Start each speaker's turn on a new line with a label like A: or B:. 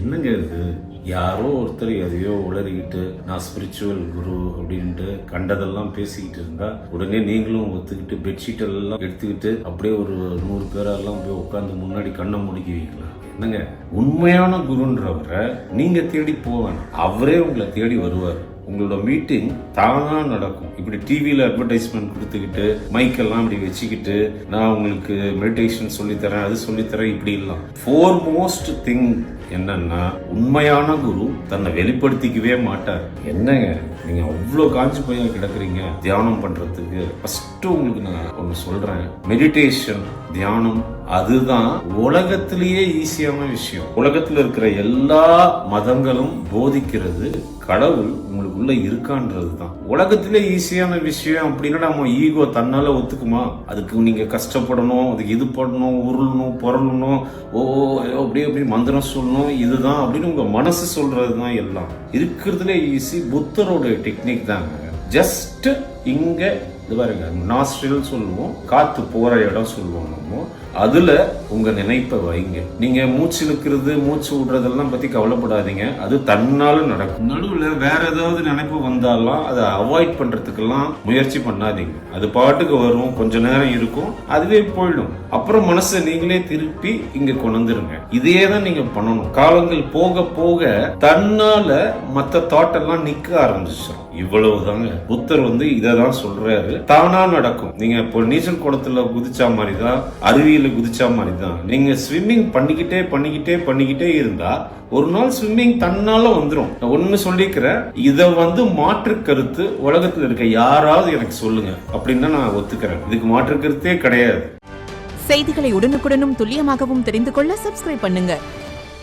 A: என்னங்க இது, யாரோ ஒருத்தர் எதையோ உளறிக்கிட்டு நான் ஸ்பிரிச்சுவல் குரு அப்படின்ட்டு கண்டதெல்லாம் பேசிக்கிட்டு இருந்தா உடனே நீங்களும் ஒத்துக்கிட்டு பெட்ஷீட் எல்லாம் எடுத்துக்கிட்டு அப்படியே ஒரு 100 பேரெல்லாம் போய் உட்காந்து முன்னாடி கண்ணை முடிக்குவீங்களா? என்னங்க, உண்மையான குருன்றவரை நீங்க தேடி போவேன், அவரே உங்களை தேடி வருவார். உங்களோட மீட்டிங் தானா நடக்கும். இப்படி டிவியில அட்வர்டைஸ்மெண்ட் கொடுத்துக்கிட்டு மைக்கெல்லாம் இப்படி வச்சுக்கிட்டு நான் உங்களுக்கு மெடிடேஷன் சொல்லித்தரேன், அது சொல்லித்தரேன், இப்படி எல்லாம். ஃபோர்மோஸ்ட் திங் என்னன்னா, உண்மையான குரு தன்னை வெளிப்படுத்திக்கவே மாட்டார். என்னங்க நீங்க அவ்வளோ காஞ்சி போய் கிடக்குறீங்க தியானம் பண்றதுக்கு? ஃபர்ஸ்ட் உங்களுக்கு நான் ஒன்று சொல்றேன், மெடிடேஷன் தியானம் அதுதான் உலகத்திலேயே ஈஸியான விஷயம். உலகத்துல இருக்கிற எல்லா மதங்களும் போதிக்கிறது கடவுள் உங்களுக்குள்ள இருக்கான்றது தான். உலகத்திலே ஈஸியான விஷயம் அப்படின்னா நம்ம ஈகோ தன்னால ஒத்துக்குமா? அதுக்கு நீங்க கஷ்டப்படணும், அதுக்கு இது பண்ணணும், உருளணும், பொருளணும், அப்படி அப்படி மந்திரம் சொல்லணும், இதுதான் அப்படின்னு உங்க மனசு சொல்றது தான் எல்லாம். இருக்கிறதுலே ஈஸி புத்தரோட டெக்னிக் தாங்க. ஜஸ்ட் இங்க இது பாருங்க, நாஸ்ட்ரில் சொல்லுவோம், காத்து போற இடம் சொல்லுவோம் நம்ம. அதுல உங்க நினைப்பை வைங்க. நீங்க மூச்சு இழுக்கிறது மூச்சு விடுறதெல்லாம் பத்தி கவலைப்படாதீங்க, அது தன்னால நடக்கும். நடுவுல வேற ஏதாவது நினைப்பு வந்தாலும் அதை அவாய்ட் பண்றதுக்கெல்லாம் முயற்சி பண்ணாதீங்க. அது பாட்டுக்கு வரும், கொஞ்ச நேரம் இருக்கும், அதுவே போயிடும். அப்புறம் மனசை நீங்களே திருப்பி இங்க கொண்டுருங்க. இதே தான் நீங்க பண்ணணும். காலங்கள் போக போக தன்னால மத்த தாட்டெல்லாம் நிக்க ஆரம்பிச்சிடும். இவ்வளவுதாங்க. புத்தர் இதான் சொல்றாரு, தானா நடக்கும். நீங்க இப்போ நீச்சல் குளத்துல குதிச்சா மாதிரி தான், அருவியில குதிச்சா மாதிரி தான். நீங்க ஸ்விம்மிங் பண்ணிக்கிட்டே இருந்தா ஒரு நாள் ஸ்விம்மிங் தன்னால வந்துடும். நான் ஒண்ணு சொல்லிக்கிறேன், இத மாற்று கருத்து உலகத்துல இருக்க யாராவது எனக்கு சொல்லுங்க அப்படின்னா நான் ஒத்துக்கிறேன். இதுக்கு மாற்று கருத்தே கிடையாது.
B: செய்திகளை உடனுக்குடனும் துல்லியமாகவும் தெரிந்து கொள்ள சப்ஸ்கிரைப் பண்ணுங்க.